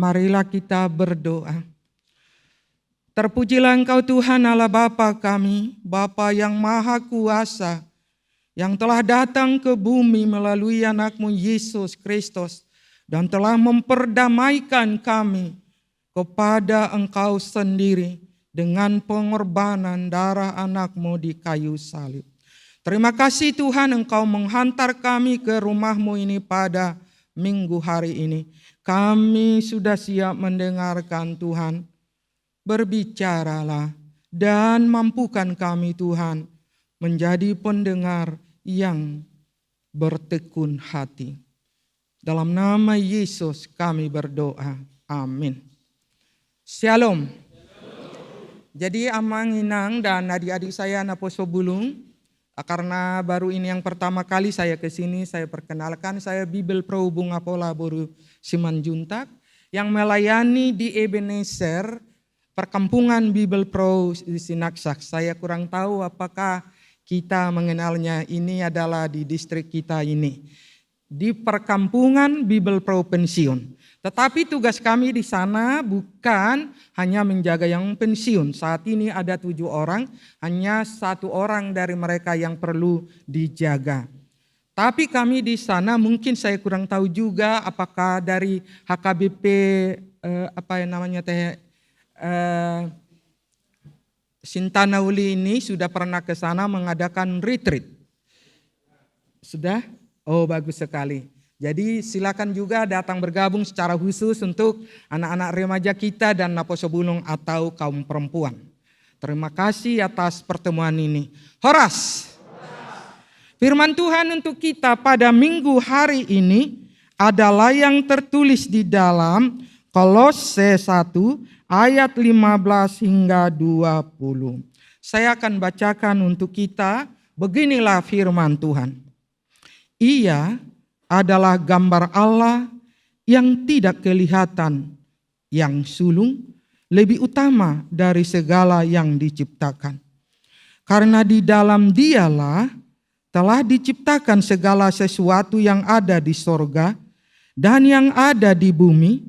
Marilah kita berdoa. Terpujilah Engkau Tuhan Allah Bapa kami, Bapa yang Maha Kuasa, yang telah datang ke bumi melalui anak-Mu Yesus Kristus dan telah memperdamaikan kami kepada Engkau sendiri dengan pengorbanan darah anak-Mu di kayu salib. Terima kasih Tuhan, Engkau menghantar kami ke rumah-Mu ini pada minggu hari ini. Kami sudah siap mendengarkan Tuhan. Berbicaralah dan mampukan kami Tuhan menjadi pendengar yang bertekun hati. Dalam nama Yesus kami berdoa. Amin. Shalom. Jadi Amang Inang dan adik-adik saya Naposo Bulung, karena baru ini yang pertama kali saya ke sini, saya perkenalkan, saya Bibel Pro Bunga Pola Boru Simanjuntak yang melayani di Ebenezer Perkampungan Bibel Pro di Sinaksak. Saya kurang tahu apakah kita mengenalnya, ini adalah di distrik kita ini. Di Perkampungan Bibel Pro Pensiun. Tetapi tugas kami di sana bukan hanya menjaga yang pensiun. Saat ini ada 7 orang, hanya 1 orang dari mereka yang perlu dijaga. Tapi kami di sana mungkin saya kurang tahu juga apakah dari HKBP Sintanauli ini sudah pernah ke sana mengadakan retreat. Sudah? Oh, bagus sekali. Jadi silakan juga datang bergabung secara khusus untuk anak-anak remaja kita dan Naposo Bulung atau kaum perempuan. Terima kasih atas pertemuan ini. Horas. Firman Tuhan untuk kita pada minggu hari ini adalah yang tertulis di dalam Kolose 1 ayat 15 hingga 20. Saya akan bacakan untuk kita, beginilah firman Tuhan. Ia adalah gambar Allah yang tidak kelihatan, yang sulung, lebih utama dari segala yang diciptakan. Karena di dalam Dialah telah diciptakan segala sesuatu yang ada di sorga dan yang ada di bumi,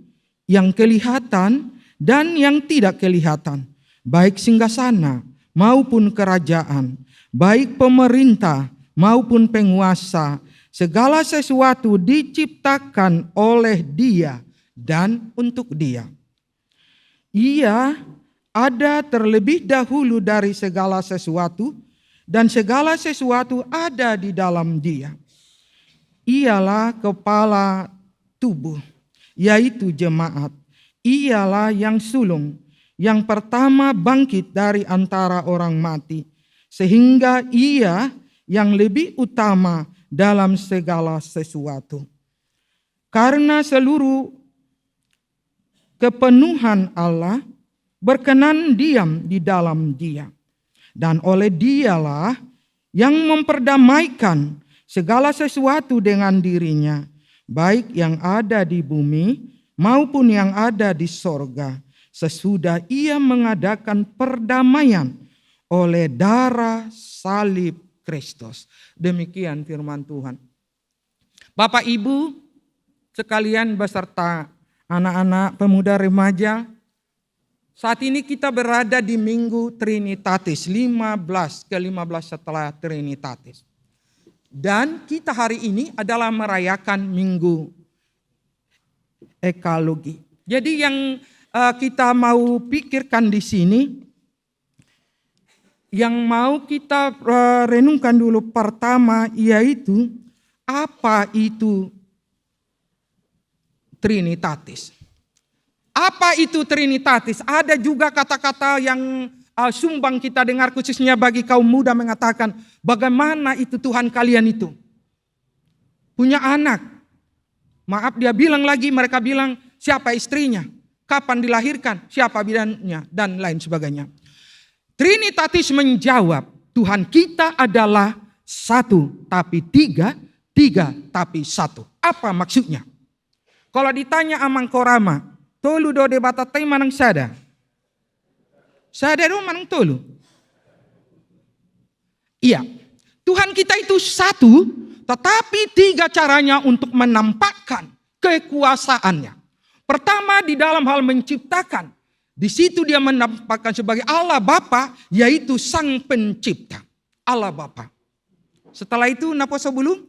yang kelihatan dan yang tidak kelihatan, baik singgasana maupun kerajaan, baik pemerintah maupun penguasa, segala sesuatu diciptakan oleh Dia dan untuk Dia. Ia ada terlebih dahulu dari segala sesuatu, dan segala sesuatu ada di dalam Dia. Ialah kepala tubuh, yaitu jemaat. Ialah yang sulung, yang pertama bangkit dari antara orang mati, sehingga Ia yang lebih utama dalam segala sesuatu. Karena seluruh kepenuhan Allah berkenan diam di dalam Dia, dan oleh Dialah yang memperdamaikan segala sesuatu dengan dirinya, baik yang ada di bumi maupun yang ada di sorga, sesudah Ia mengadakan perdamaian oleh darah salib Kristus. Demikian firman Tuhan. Bapak Ibu sekalian beserta anak-anak pemuda remaja, saat ini kita berada di Minggu Trinitatis, 15 setelah Trinitatis. Dan kita hari ini adalah merayakan Minggu Ekalogi. Jadi yang kita mau pikirkan di sini, yang mau kita renungkan dulu pertama, yaitu apa itu Trinitatis. Apa itu Trinitatis? Ada juga kata-kata yang sumbang kita dengar khususnya bagi kaum muda mengatakan, bagaimana itu Tuhan kalian itu? Punya anak. Maaf dia bilang lagi, mereka bilang siapa istrinya? Kapan dilahirkan? Siapa bidannya? Dan lain sebagainya. Trinitatis menjawab, Tuhan kita adalah satu tapi tiga, tiga tapi satu. Apa maksudnya? Kalau ditanya amang korama, tolu do debata tay manang sada. Sada do manang tolu. Iya, Tuhan kita itu satu, tetapi tiga caranya untuk menampakkan kekuasaannya. Pertama di dalam hal menciptakan. Di situ dia menampakkan sebagai Allah Bapa, yaitu Sang Pencipta. Allah Bapa. Setelah itu napa sebelum?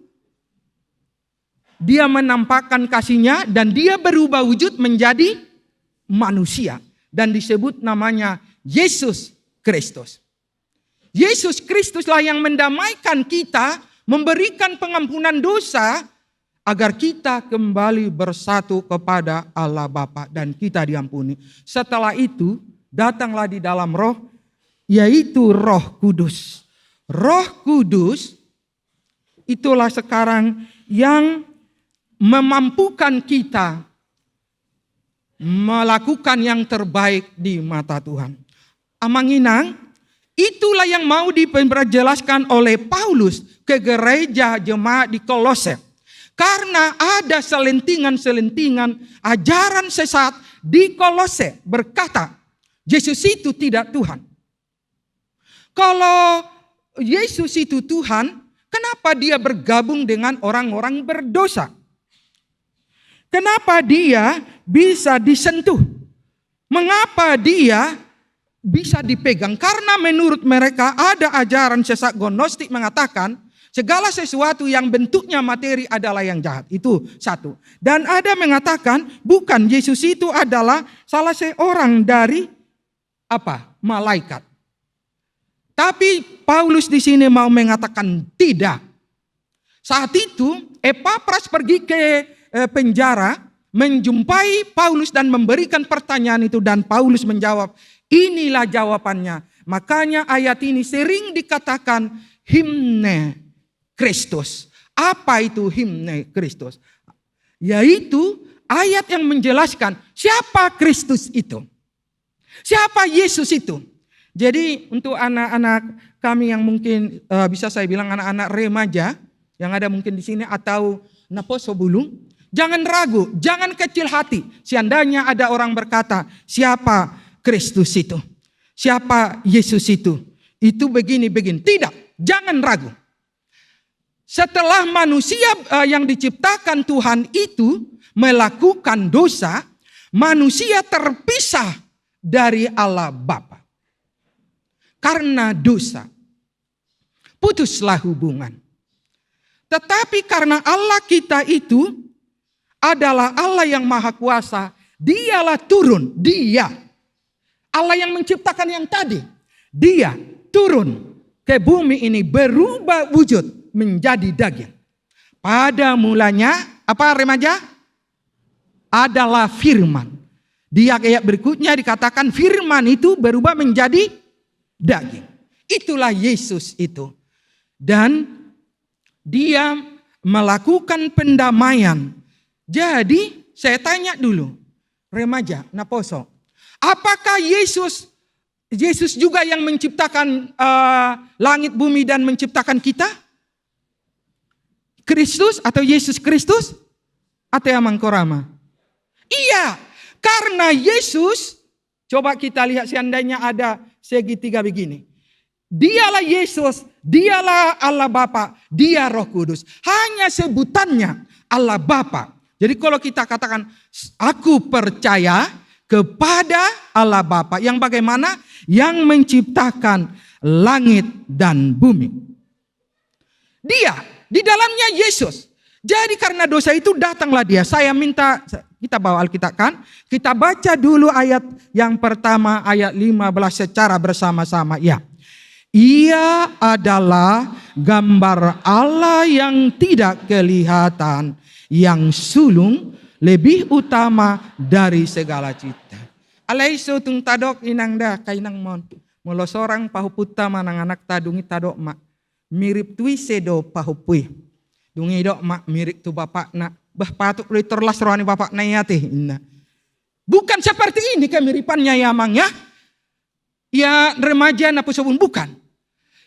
Dia menampakkan kasihnya dan dia berubah wujud menjadi manusia. Dan disebut namanya Yesus Kristus. Yesus Kristuslah yang mendamaikan kita, memberikan pengampunan dosa, agar kita kembali bersatu kepada Allah Bapa dan kita diampuni. Setelah itu datanglah di dalam roh, yaitu Roh Kudus. Roh Kudus itulah sekarang yang memampukan kita melakukan yang terbaik di mata Tuhan. Amanginang, itulah yang mau diperjelaskan oleh Paulus ke gereja jemaat di Kolose. Karena ada selentingan-selentingan ajaran sesat di Kolose berkata, Yesus itu tidak Tuhan. Kalau Yesus itu Tuhan, kenapa dia bergabung dengan orang-orang berdosa? Kenapa dia bisa disentuh? Mengapa dia bisa dipegang? Karena menurut mereka ada ajaran sesat gnostik mengatakan segala sesuatu yang bentuknya materi adalah yang jahat. Itu satu. Dan ada mengatakan bukan, Yesus itu adalah salah seorang dari malaikat. Tapi Paulus di sini mau mengatakan tidak. Saat itu Epafras pergi ke penjara menjumpai Paulus dan memberikan pertanyaan itu, dan Paulus menjawab, inilah jawabannya. Makanya ayat ini sering dikatakan himne Kristus. Apa itu himne Kristus? Yaitu ayat yang menjelaskan siapa Kristus itu. Siapa Yesus itu. Jadi untuk anak-anak kami yang mungkin bisa saya bilang anak-anak remaja yang ada mungkin di sini atau naposo bulung, jangan ragu, jangan kecil hati. Seandainya ada orang berkata, siapa Kristus itu? Siapa Yesus itu? Itu begini-begini. Tidak, jangan ragu. Setelah manusia yang diciptakan Tuhan itu melakukan dosa, manusia terpisah dari Allah Bapa. Karena dosa, putuslah hubungan. Tetapi karena Allah kita itu adalah Allah yang maha kuasa, dialah turun, dia. Allah yang menciptakan yang tadi, dia turun ke bumi ini berubah wujud menjadi daging. Pada mulanya, apa remaja? Adalah firman. Di ayat berikutnya dikatakan firman itu berubah menjadi daging. Itulah Yesus itu. Dan dia melakukan pendamaian. Jadi saya tanya dulu, remaja, naposo, apakah Yesus juga yang menciptakan langit bumi dan menciptakan kita? Kristus atau Yesus Kristus? Atau Amangkorama? Iya, karena Yesus, coba kita lihat seandainya ada segitiga begini. Dialah Yesus, dialah Allah Bapa, dia Roh Kudus. Hanya sebutannya Allah Bapa. Jadi kalau kita katakan, aku percaya kepada Allah Bapa yang bagaimana? Yang menciptakan langit dan bumi. Dia, di dalamnya Yesus. Jadi karena dosa itu datanglah dia. Saya minta, kita bawa Alkitab kan? Kita baca dulu ayat yang pertama, ayat 15 secara bersama-sama. Ya. Ia adalah gambar Allah yang tidak kelihatan, yang sulung lebih utama dari segala cipta. Alaiso tung tadok inang da kainang mon. Molo sorang pahuputa manang anak tadungi tadok mak. Mirip tui sedo pahupui. Dungi dok mak mirip tu bapak nak. Bah patuk terlas rohani bapak na yate. Bukan seperti ini kemiripannya ya mang ya. Ya remaja na pusobun bukan.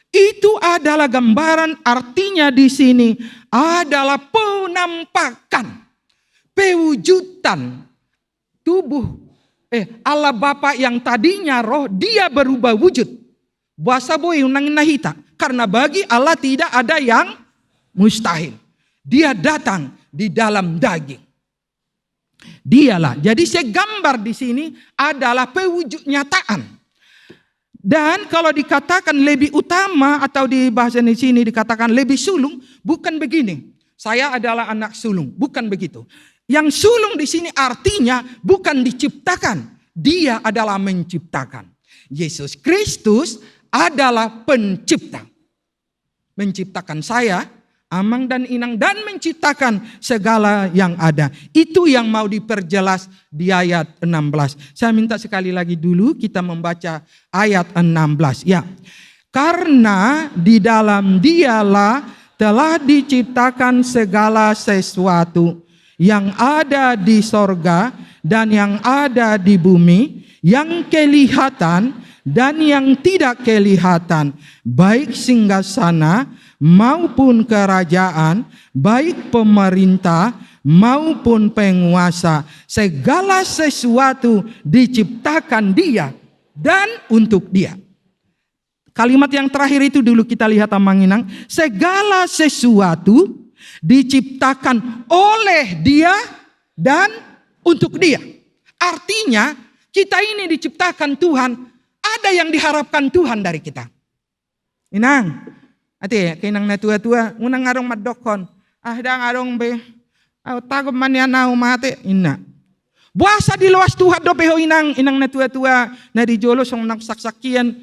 Itu adalah gambaran, artinya di sini adalah penampakan, pewujudan tubuh Allah Bapa yang tadinya roh, dia berubah wujud. Bahasa boy unang nahita, karena bagi Allah tidak ada yang mustahil. Dia datang di dalam daging. Dialah. Jadi segambar di sini adalah pewujud nyataan. Dan kalau dikatakan lebih utama atau di bahasa di sini dikatakan lebih sulung, bukan begini. Saya adalah anak sulung, bukan begitu. Yang sulung di sini artinya bukan diciptakan, dia adalah menciptakan. Yesus Kristus adalah pencipta. Menciptakan saya, Amang dan Inang, dan menciptakan segala yang ada. Itu yang mau diperjelas di ayat 16. Saya minta sekali lagi dulu kita membaca ayat 16. Ya, karena di dalam Dialah telah diciptakan segala sesuatu yang ada di sorga dan yang ada di bumi, yang kelihatan dan yang tidak kelihatan, baik singgasana maupun kerajaan, baik pemerintah maupun penguasa. Segala sesuatu diciptakan Dia dan untuk Dia. Kalimat yang terakhir itu dulu kita lihat Amang Inang. Segala sesuatu diciptakan oleh Dia dan untuk Dia. Artinya kita ini diciptakan Tuhan, ada yang diharapkan Tuhan dari kita. Inang, ate kinang na tua-tua, unang ngarong madokon. Dang arong be. Tago man yan na umate. Ina. Buasa di luas Tuhan do beho inang na tua-tua na di jolo song naksaksakian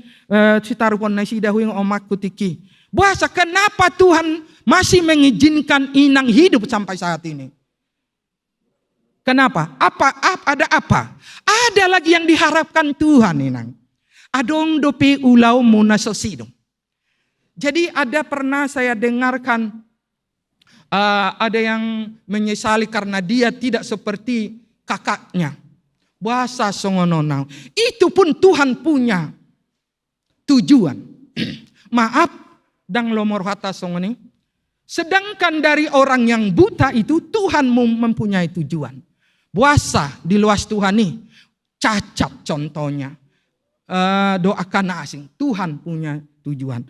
si tarupon na si dahu yung omak kutiki. Buasa kenapa Tuhan masih mengizinkan inang hidup sampai saat ini? Kenapa? Ada apa? Ada lagi yang diharapkan Tuhan inang. Adong dope ulau muna sosidong. Jadi ada pernah saya dengarkan ada yang menyesali karena dia tidak seperti kakaknya. Bahasa songononau. Itu pun Tuhan punya tujuan. Maaf dang lomor hata songoni. Sedangkan dari orang yang buta itu Tuhan mempunyai tujuan. Bahasa di luas Tuhan nih. Cacat contohnya. Doakan asing. Tuhan punya tujuan.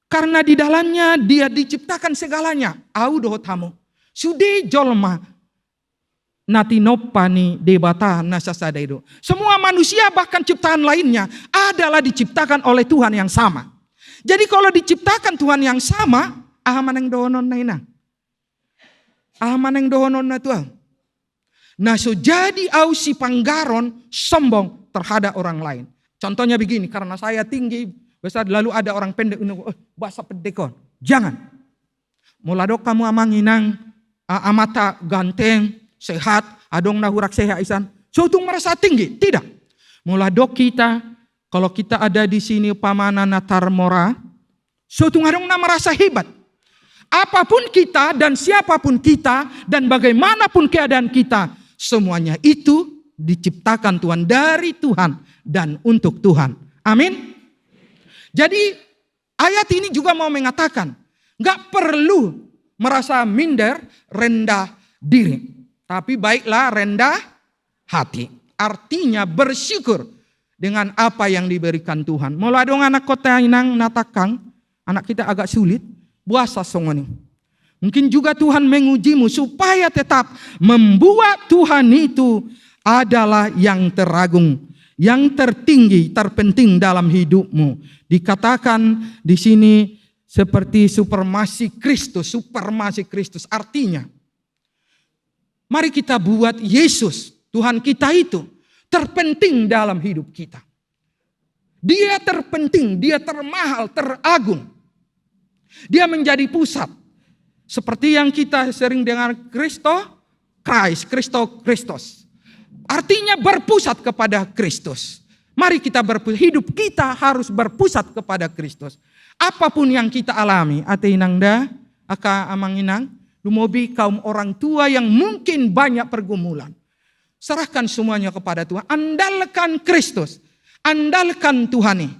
Karena di dalamnya Dia diciptakan segalanya. Au doh tamu. Sude jolma natinopani debata nasasadaido. Semua manusia bahkan ciptaan lainnya adalah diciptakan oleh Tuhan yang sama. Jadi kalau diciptakan Tuhan yang sama, ahaman yang dohonon na ina. Ahaman yang dohonon na Tuhan. Nah so jadi au si panggaron sombong terhadap orang lain. Contohnya begini, karena saya tinggi besar lalu ada orang pendek bahasa pendekon. Jangan. Muladok kamu amang inang amata ganteng, sehat, adong nahurak sehat isan. So itu merasa tinggi? Tidak. Muladok kita, kalau kita ada di sini pamana natarmora, so itu ngadong na merasa hebat. Apapun kita dan siapapun kita dan bagaimanapun keadaan kita, semuanya itu diciptakan Tuhan, dari Tuhan dan untuk Tuhan. Amin. Jadi ayat ini juga mau mengatakan, gak perlu merasa minder, rendah diri. Tapi baiklah rendah hati. Artinya bersyukur dengan apa yang diberikan Tuhan. Mulai dong anak kota inang natakang, anak kita agak sulit, buasa songoni. Mungkin juga Tuhan mengujimu supaya tetap membuat Tuhan itu adalah yang teragung, yang tertinggi, terpenting dalam hidupmu. Dikatakan di sini seperti supremasi Kristus. Artinya, mari kita buat Yesus, Tuhan kita itu terpenting dalam hidup kita. Dia terpenting, Dia termahal, teragung. Dia menjadi pusat. Seperti yang kita sering dengar Kristus. Artinya berpusat kepada Kristus. Mari kita berpusat, hidup kita harus berpusat kepada Kristus. Apapun yang kita alami, ate inangda, aka amang inang, lumobi kaum orang tua yang mungkin banyak pergumulan. Serahkan semuanya kepada Tuhan. Andalkan Kristus. Andalkan Tuhan ini.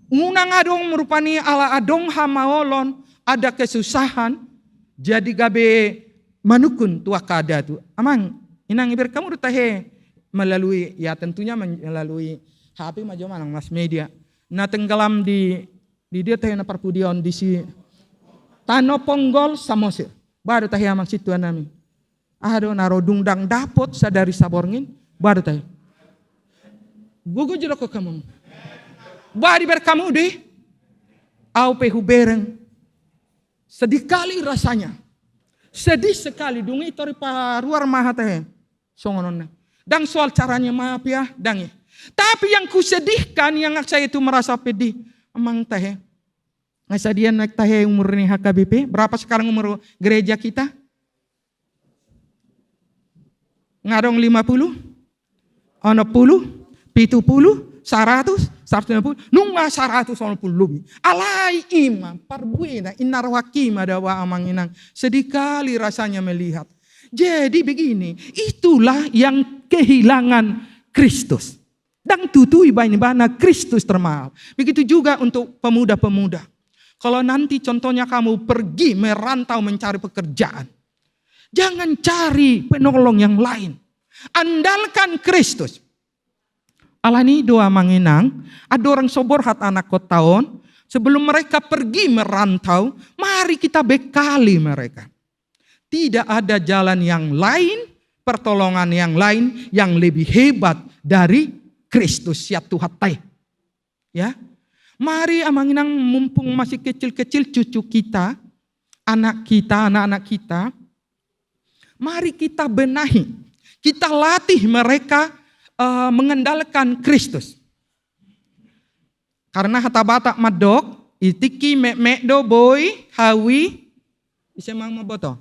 Unang adong merupani ala adong hamaolon, ada kesusahan, jadi gabe manukun tua kada tu. Amang inang iber kamu rutahe melalui, ya tentunya melalui HP majalah mas media. Na tenggelam di dia tahe na perpudion di si Tano Ponggol Samosir. Baru tahe amang situan nami. Aduh naro dungdang dapot sadari saborngin. Baru tayo. Gugu jero ko kamu. Bari berkamu deh. Au pehu bereng. Sedih kali rasanya. Sedih sekali. Dungi tori paruar maha teh. Songonon. Dan soal caranya maaf ya. Dangi. Tapi yang kusedihkan yang saya itu merasa pedih. Emang teh. Ngasa dia naik teh umur ini HKBP. Berapa sekarang umur gereja kita? Ngadong 50? 60, 70, 100, 150, nunga 180 lebih. Alai imam, parbuena, inarwakima dawa amang inang. Sedih kali rasanya melihat. Jadi begini, itulah yang kehilangan Kristus. Dan tutui bana Kristus termahal. Begitu juga untuk pemuda-pemuda. Kalau nanti contohnya kamu pergi merantau mencari pekerjaan. Jangan cari penolong yang lain. Andalkan Kristus. Alani doa manginang, ada orang sobor hat anak kotaon, sebelum mereka pergi merantau, mari kita bekali mereka. Tidak ada jalan yang lain, pertolongan yang lain yang lebih hebat dari Kristus ya Tuhan teh. Ya. Mari amanginang mumpung masih kecil-kecil cucu kita, anak-anak kita, mari kita benahi. Kita latih mereka mengandalkan Kristus. Karena hata batak madok, itiki mek-mekdo boy, hawi, bisa mang maboto.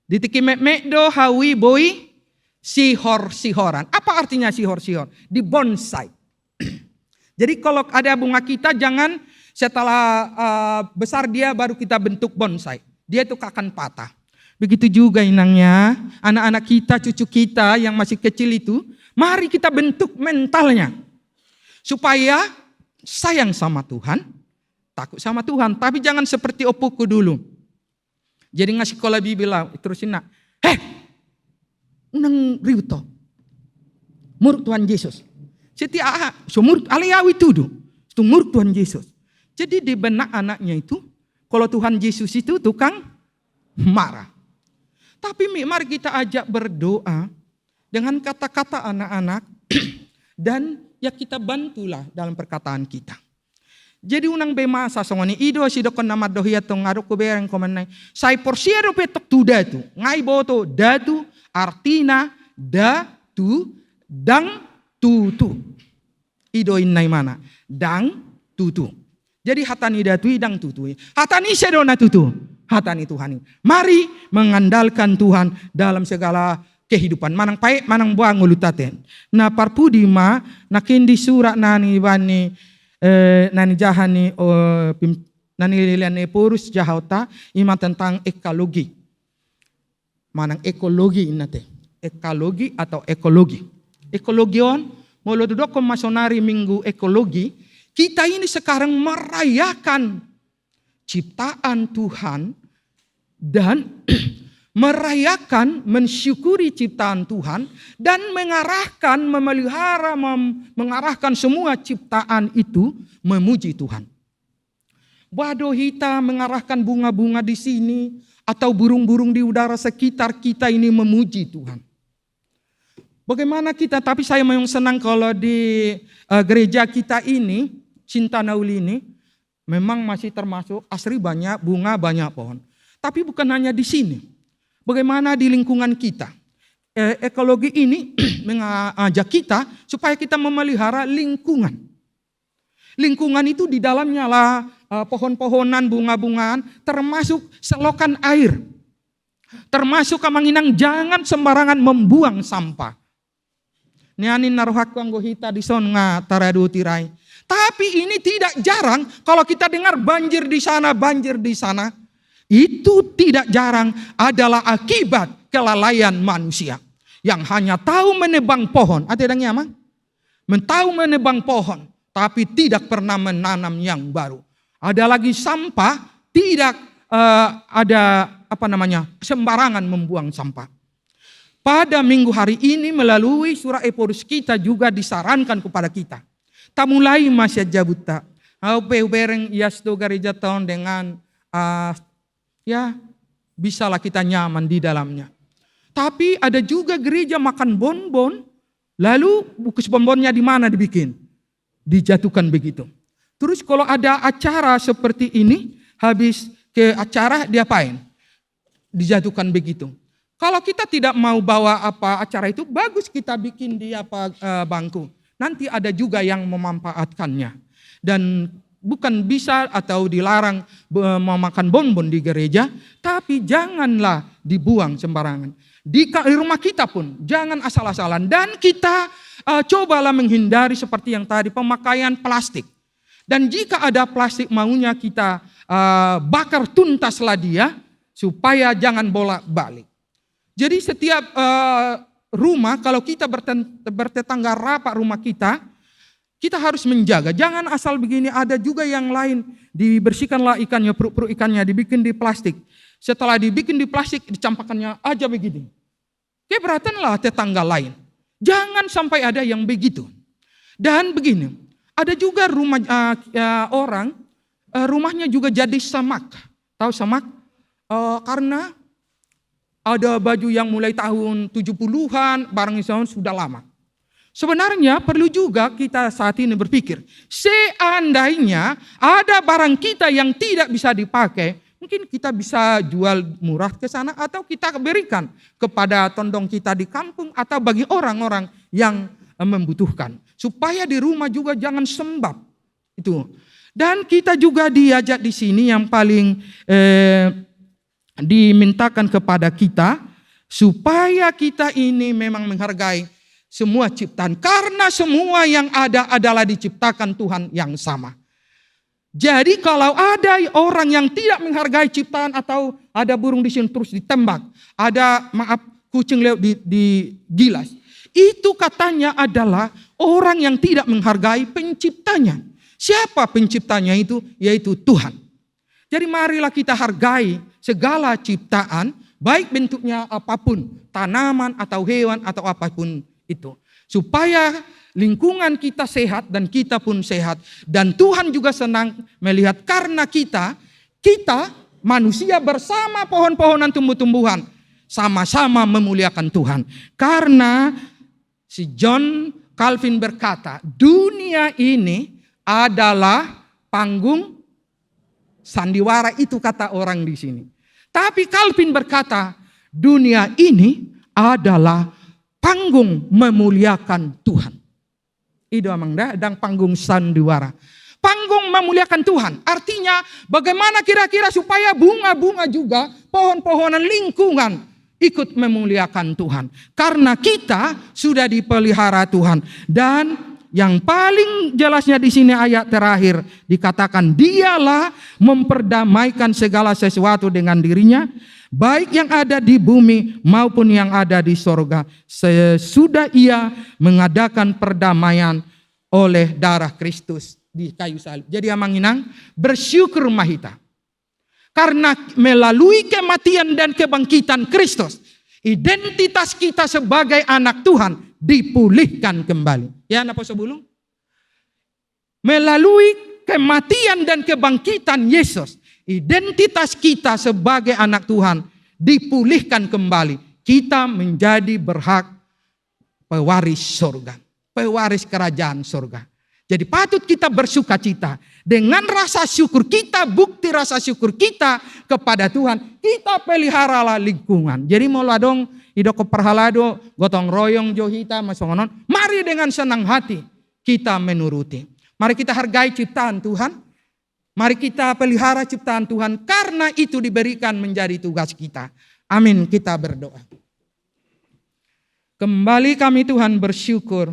Ditiki mek-mekdo, hawi, boy, sihor-sihoran. Apa artinya sihor-sihor? Di bonsai. Jadi kalau ada bunga kita jangan setelah besar dia baru kita bentuk bonsai. Dia itu akan patah. Begitu juga inangnya, anak-anak kita, cucu kita yang masih kecil itu, mari kita bentuk mentalnya. Supaya sayang sama Tuhan, takut sama Tuhan. Tapi jangan seperti opuku dulu. Jadi ngasih sekolah bilang, terusin nak, unang riuto, muruk Tuhan Yesus. Setiap sumur aliawi tuduh, itu muruk Tuhan Yesus. Jadi di benak anaknya itu, kalau Tuhan Yesus itu tukang marah. Tapi mari kita ajak berdoa dengan kata-kata anak-anak dan ya kita bantulah dalam perkataan kita. Jadi unang bemasa songoni ido sidokon nama dohia tong ngaruk kubereng komenai. Sai porsiero petok tu datu. Ngai boto datu artina datu dang tutu. Ido innai mana? Dang tutu. Jadi hatani datu dang tutu. Hatani sedona tutu. Hatani Tuhan. Mari mengandalkan Tuhan dalam segala kehidupan. Manang pae, manang buang ulutaten. Na parpudima, nakin di surat nani bani, nani jahani, nani liliane purus jahauta, ima tentang ekologi. Manang ekologi inate. Ekologi atau ekologi. Ekologion, molo duduk masonari minggu ekologi, kita ini sekarang merayakan ciptaan Tuhan dan merayakan, mensyukuri ciptaan Tuhan dan mengarahkan, memelihara, mengarahkan semua ciptaan itu memuji Tuhan. Badohita mengarahkan bunga-bunga di sini atau burung-burung di udara sekitar kita ini memuji Tuhan. Bagaimana kita, tapi saya memang senang kalau di gereja kita ini, Cinta Nauli ini, memang masih termasuk asri banyak bunga, banyak pohon. Tapi bukan hanya di sini. Bagaimana di lingkungan kita. Ekologi ini mengajak kita supaya kita memelihara lingkungan. Lingkungan itu di dalamnya lah pohon-pohonan, bunga-bungaan, termasuk selokan air. Termasuk kamanginang jangan sembarangan membuang sampah. Nianin naruhaku anggohita di son nga taradu tirai. Tapi ini tidak jarang kalau kita dengar banjir di sana, banjir di sana. Itu tidak jarang adalah akibat kelalaian manusia. Yang hanya tahu menebang pohon. Ada yang nyaman? Tahu menebang pohon. Tapi tidak pernah menanam yang baru. Ada lagi sampah. Tidak ada sembarangan membuang sampah. Pada minggu hari ini melalui surah Eporus kita juga disarankan kepada kita. Tak mulai masih jabuta. Bereng yasdo gereja tahun dengan ya bisalah kita nyaman di dalamnya. Tapi ada juga gereja makan bonbon, lalu bukus bonbonnya di mana dibikin? Dijatuhkan begitu. Terus kalau ada acara seperti ini, habis ke acara diapain? Dijatuhkan begitu. Kalau kita tidak mau bawa acara itu, bagus kita bikin di bangku. Nanti ada juga yang memanfaatkannya. Dan bukan bisa atau dilarang memakan bonbon di gereja, tapi janganlah dibuang sembarangan. Di rumah kita pun jangan asal-asalan. Dan kita cobalah menghindari seperti yang tadi, pemakaian plastik. Dan jika ada plastik, maunya kita bakar tuntaslah dia supaya jangan bolak-balik. Jadi setiap rumah, kalau kita bertetangga rapat rumah kita harus menjaga. Jangan asal begini, ada juga yang lain. Dibersihkanlah ikannya, perut-perut ikannya dibikin di plastik. Setelah dibikin di plastik, dicampakkannya aja begini. Keberatanlah tetangga lain. Jangan sampai ada yang begitu. Dan begini, ada juga rumah orang, rumahnya juga jadi samak. Tahu samak? Karena ada baju yang mulai tahun 70-an, barang itu sudah lama. Sebenarnya perlu juga kita saat ini berpikir, seandainya ada barang kita yang tidak bisa dipakai, mungkin kita bisa jual murah ke sana atau kita berikan kepada tondong kita di kampung atau bagi orang-orang yang membutuhkan. Supaya di rumah juga jangan sembab. Itu. Dan kita juga diajak di sini yang paling dimintakan kepada kita supaya kita ini memang menghargai semua ciptaan, karena semua yang ada adalah diciptakan Tuhan yang sama. Jadi kalau ada orang yang tidak menghargai ciptaan atau ada burung di sini terus ditembak, ada kucing lewat di gilas, itu katanya adalah orang yang tidak menghargai penciptanya. Siapa penciptanya itu? Yaitu Tuhan. Jadi marilah kita hargai segala ciptaan, baik bentuknya apapun, tanaman atau hewan atau apapun itu. Supaya lingkungan kita sehat dan kita pun sehat. Dan Tuhan juga senang melihat karena kita manusia bersama pohon-pohonan tumbuh-tumbuhan sama-sama memuliakan Tuhan. Karena si John Calvin berkata, dunia ini adalah panggung sandiwara, itu kata orang di sini. Tapi Calvin berkata, dunia ini adalah panggung memuliakan Tuhan. Itu amang dan panggung sandiwara. Panggung memuliakan Tuhan. Artinya bagaimana kira-kira supaya bunga-bunga juga, pohon-pohonan lingkungan ikut memuliakan Tuhan. Karena kita sudah dipelihara Tuhan. Dan yang paling jelasnya di sini ayat terakhir dikatakan, dialah memperdamaikan segala sesuatu dengan dirinya, baik yang ada di bumi maupun yang ada di sorga, sesudah ia mengadakan perdamaian oleh darah Kristus di kayu salib. Jadi amanginang bersyukur mahita. Karena melalui kematian dan kebangkitan Kristus, identitas kita sebagai anak Tuhan dipulihkan kembali. Ya, apa sebelum? Melalui kematian dan kebangkitan Yesus, identitas kita sebagai anak Tuhan dipulihkan kembali. Kita menjadi berhak pewaris surga, pewaris kerajaan surga. Jadi patut kita bersuka cita. Dengan rasa syukur kita, bukti rasa syukur kita kepada Tuhan, kita peliharalah lingkungan. Jadi mula dong idoko perhalado gotong royong johita masongonon. Mari dengan senang hati kita menuruti. Mari kita hargai ciptaan Tuhan. Mari kita pelihara ciptaan Tuhan, karena itu diberikan menjadi tugas kita. Amin, kita berdoa. Kembali kami Tuhan bersyukur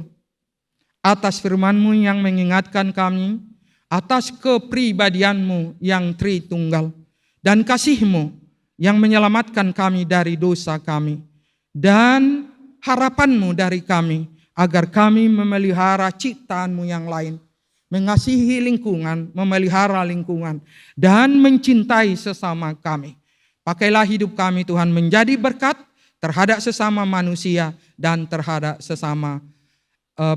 atas firman-Mu yang mengingatkan kami, atas kepribadian-Mu yang Tritunggal, dan kasih-Mu yang menyelamatkan kami dari dosa kami, dan harapan-Mu dari kami, agar kami memelihara ciptaan-Mu yang lain, mengasihi lingkungan, memelihara lingkungan, dan mencintai sesama kami. Pakailah hidup kami Tuhan menjadi berkat terhadap sesama manusia dan terhadap sesama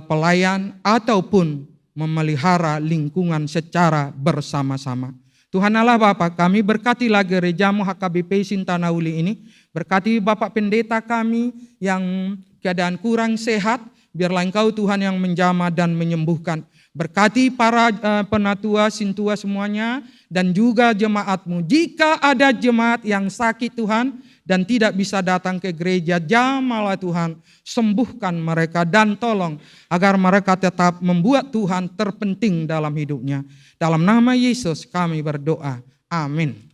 pelayan ataupun memelihara lingkungan secara bersama-sama. Tuhan Allah Bapa, kami berkatilah gerejamu HKBP Sintanauli ini. Berkati Bapak Pendeta kami yang keadaan kurang sehat. Biarlah Engkau Tuhan yang menjamah dan menyembuhkan. Berkati para penatua, sintua semuanya. Dan juga jemaatmu. Jika ada jemaat yang sakit Tuhan dan tidak bisa datang ke gereja, jamahlah Tuhan. Sembuhkan mereka dan tolong agar mereka tetap membuat Tuhan terpenting dalam hidupnya. Dalam nama Yesus kami berdoa. Amin.